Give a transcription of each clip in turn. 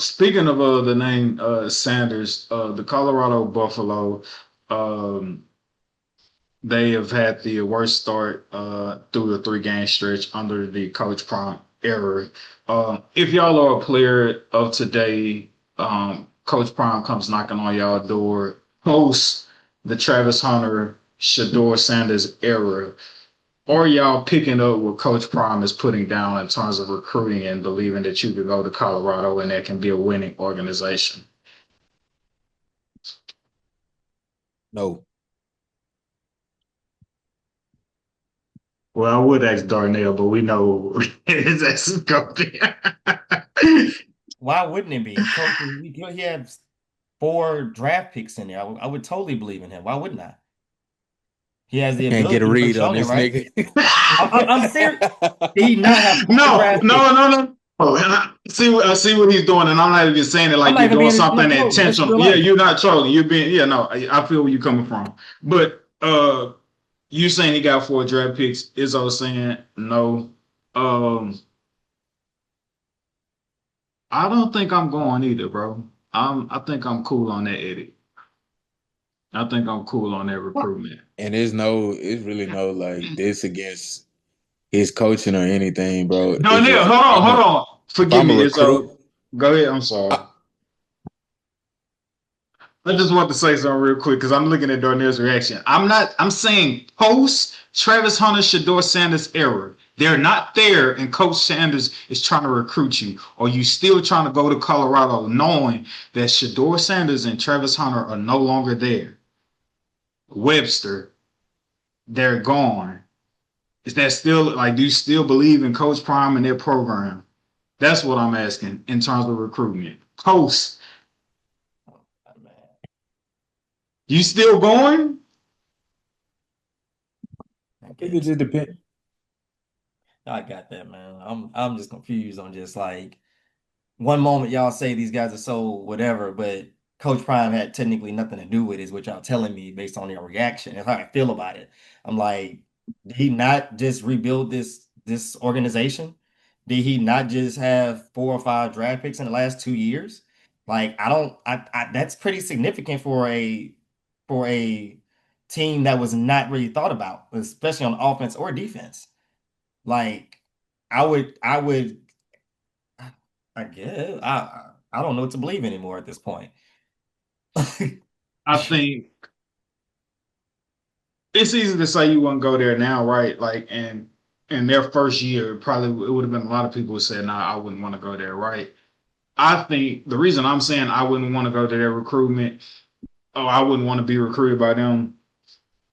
speaking of the name Sanders, the Colorado Buffalo, um, they have had the worst start through the 3 game stretch under the Coach Prime era. If y'all are a player of today, Coach Prime comes knocking on y'all door post the Travis Hunter, Shador Sanders era. Or y'all picking up what Coach Prime is putting down in terms of recruiting and believing that you could go to Colorado and that can be a winning organization? No. Well, I would ask Darnell, but we know that's going Why wouldn't it be? Coach, he had 4 draft picks in there. I would totally believe in him. Why wouldn't I? He has I the can't get a ability. He's read on shown it, this right? nigga. I'm serious. Did he not have four No, draft no, picks? no, no. Oh, and I see what he's doing, and I'm not even saying it I'm like not you're even doing being. I'm something not trolling. That's intentional. real Yeah, life. you're not trolling. You're being, yeah, no, I feel where you're coming from. But you saying he got 4 draft picks, Izzo saying no. Um, I don't think I'm going either, bro. I think I'm cool on that edit. I think I'm cool on that recruitment. And it's really no like this against his coaching or anything, bro. It's Darnell, just hold on, hold on. if Forgive I'm a me, recruit, Izzo. Go ahead. I'm sorry. I, I just want to say something real quick because I'm looking at Darnell's reaction. I'm saying post Travis Hunter, Shador Sanders era. They're not there, and Coach Sanders is trying to recruit you. Or you still trying to go to Colorado knowing that Shador Sanders and Travis Hunter are no longer there. Webster, they're gone. Is that still like, do you still believe in Coach Prime and their program? That's what I'm asking in terms of recruitment. Post, you still going? I think it guess. just depends. I got that, man. I'm just confused on just like one moment y'all say these guys are so whatever, but Coach Prime had technically nothing to do with it, is what y'all telling me based on your reaction and how I feel about it. I'm like, did he not just rebuild this organization? Did he not just have 4 or 5 draft picks in the last 2 years? Like, I don't I that's pretty significant for a team that was not really thought about, especially on offense or defense. Like, I would I guess I don't know what to believe anymore at this point. I think it's easy to say you wouldn't go there now, right? Like, and in their first year, probably it would have been a lot of people who said, "Nah, I wouldn't want to go there," right? I think the reason I'm saying I wouldn't want to go to their recruitment, or I wouldn't want to be recruited by them,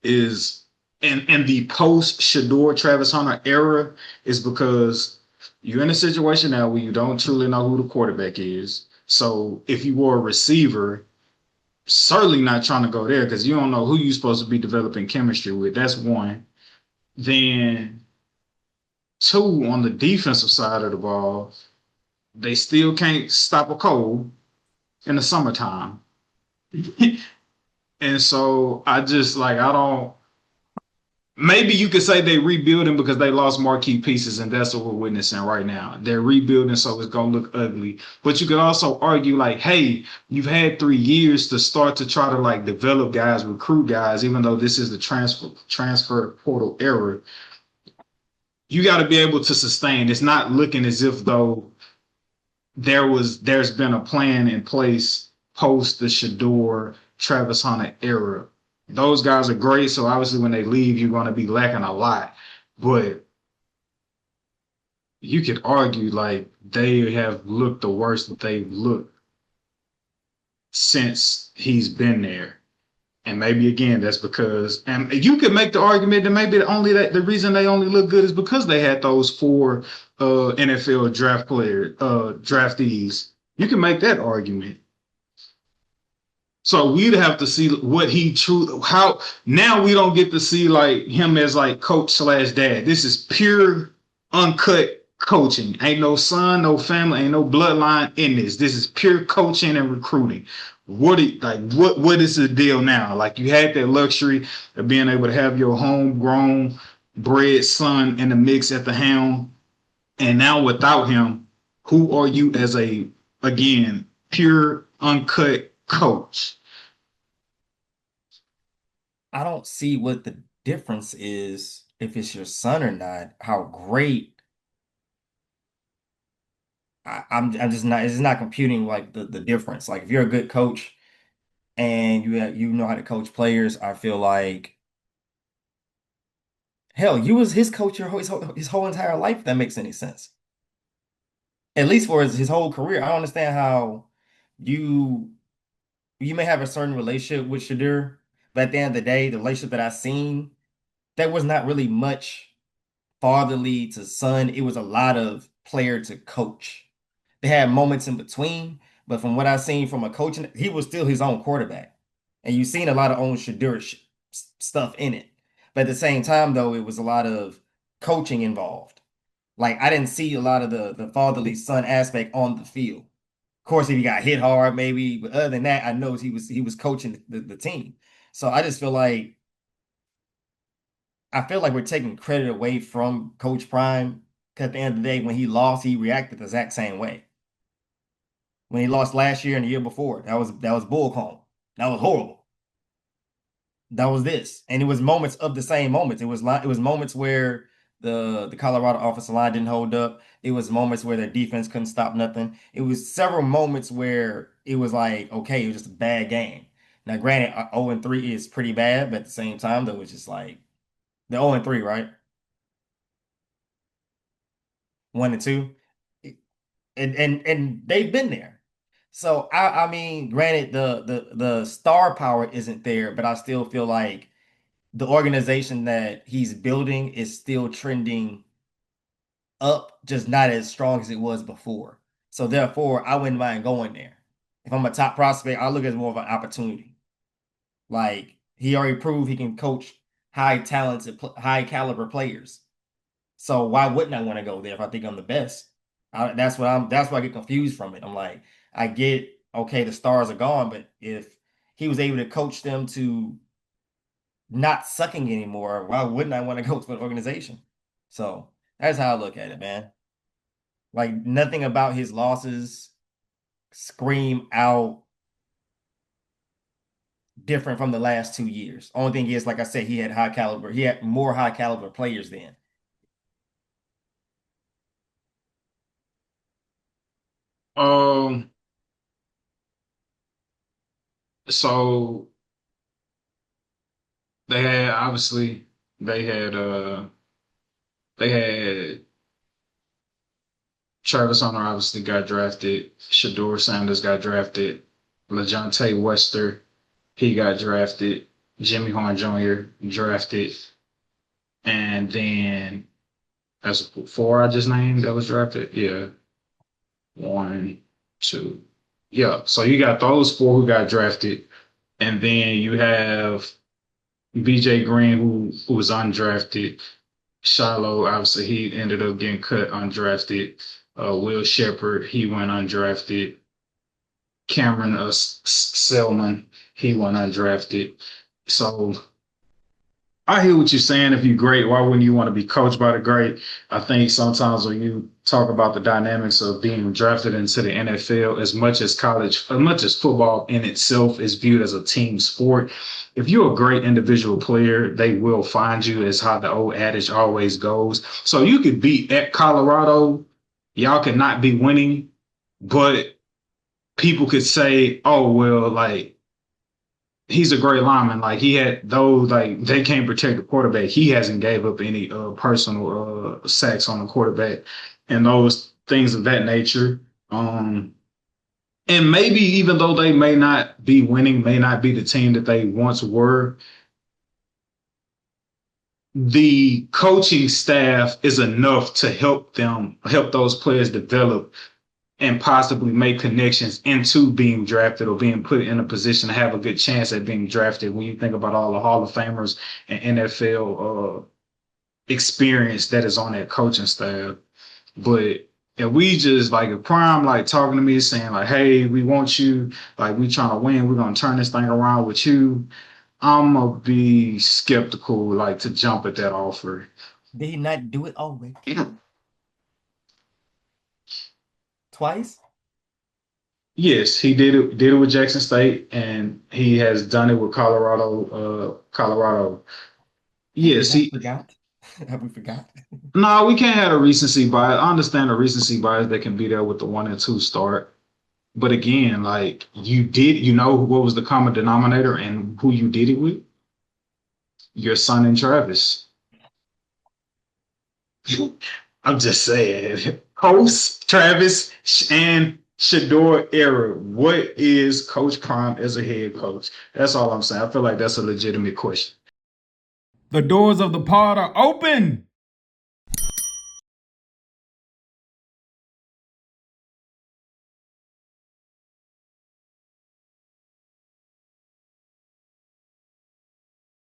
is in the post Shador Travis Hunter era, is because you're in a situation now where you don't truly know who the quarterback is. So if you were a receiver, certainly not trying to go there because you don't know who you're supposed to be developing chemistry with. That's one. Then two, on the defensive side of the ball, they still can't stop a cold in the summertime. And so I just like I don't. Maybe you could say they rebuilding because they lost marquee pieces, and that's what we're witnessing right now. They're rebuilding, so it's gonna look ugly. But you could also argue like, hey, you've had 3 years to start to try to like develop guys, recruit guys, even though this is the transfer portal era. You got to be able to sustain. It's not looking as if though there's been a plan in place post the Shador Travis Hunter era. Those guys are great, so obviously when they leave, you're going to be lacking a lot. But you could argue like they have looked the worst that they've looked since he's been there. And maybe again, that's because, and you could make the argument that maybe the reason they only look good is because they had those 4 NFL draftees. You can make that argument. So we'd have to see what he true how now we don't get to see like him as like coach slash dad. This is pure uncut coaching. Ain't no son, no family, ain't no bloodline in this. This is pure coaching and recruiting. What is the deal now? Like you had that luxury of being able to have your homegrown bred son in the mix at the helm, and now without him, who are you as a again, pure uncut coach. I don't see what the difference is if it's your son or not. How great I'm just not. It's just not computing like the difference. Like if you're a good coach and you know how to coach players, I feel like hell, you was his coach his whole entire life. If that makes any sense. At least for his whole career. I don't understand how you you may have a certain relationship with Shadur, but at the end of the day, the relationship that I seen, there was not really much fatherly to son. It was a lot of player to coach. They had moments in between, but from what I've seen from a coaching, he was still his own quarterback. And you've seen a lot of own Shadur stuff in it. But at the same time, though, it was a lot of coaching involved. Like I didn't see a lot of the fatherly son aspect on the field. Of course, if he got hit hard, maybe, but other than that, I know he was coaching the team. So I feel like we're taking credit away from Coach Prime because at the end of the day, when he lost, he reacted the exact same way. When he lost last year and the year before, that was bullcomb. That was horrible. That was this, and it was moments of the same moments. It was moments where the Colorado offensive line didn't hold up. It was moments where their defense couldn't stop nothing. It was several moments where it was like, okay, it was just a bad game. Now, granted, 0-3 is pretty bad, but at the same time, though, it's just like the 0-3, right? 1-2, and they've been there. So I mean, granted, the star power isn't there, but I still feel like the organization that he's building is still trending up, just not as strong as it was before. So therefore, I wouldn't mind going there. If I'm a top prospect, I look at it as more of an opportunity. Like he already proved he can coach high talented, high caliber players. So why wouldn't I want to go there if I think I'm the best? That's why I get confused from it. I'm like, I get okay, the stars are gone, but if he was able to coach them to not sucking anymore, why wouldn't I want to go to an organization? So that's how I look at it, man. Like nothing about his losses scream out different from the last 2 years. Only thing is, like I said, he had more high caliber players then. Um, so they had obviously they had they had Travis Hunter obviously got drafted. Shador Sanders got drafted. LeJounte Wester, he got drafted. Jimmy Horn Jr. drafted. And then that's four I just named that was drafted. Yeah. One, two. Yeah. So you got those four who got drafted. And then you have BJ Green who was undrafted. Shiloh, obviously, he ended up getting cut undrafted. Will Shepard, he went undrafted. Cameron Selman, he went undrafted. So I hear what you're saying. If you're great, why wouldn't you want to be coached by the great? I think sometimes when you talk about the dynamics of being drafted into the NFL, as much as football in itself is viewed as a team sport, if you're a great individual player, they will find you, as how the old adage always goes. So you could be at Colorado, y'all could not be winning, but people could say, oh, well, like, he's a great lineman. Like he had though, like they can't protect the quarterback. He hasn't gave up any personal sacks on the quarterback and those things of that nature. And maybe even though they may not be winning, may not be the team that they once were, the coaching staff is enough to help those players develop and possibly make connections into being drafted or being put in a position to have a good chance at being drafted. When you think about all the Hall of Famers and NFL experience that is on that coaching staff, but if we just like if Prime like talking to me saying like, "Hey, we want you, like we trying to win, we're gonna turn this thing around with you," I'm gonna be skeptical like to jump at that offer. Did he not do it already? Twice? Yes, he did it with Jackson State, and he has done it with Colorado. Colorado. Yes, Have we he. forgot? Have we forgot? No, we can't have a recency bias. I understand the recency bias that can be there with the 1 and 2 start, but again, like you know what was the common denominator and who you did it with? Your son and Travis. I'm just saying, Coach Travis and Shador era. What is Coach Prime as a head coach? That's all I'm saying. I feel like that's a legitimate question. The doors of the pod are open.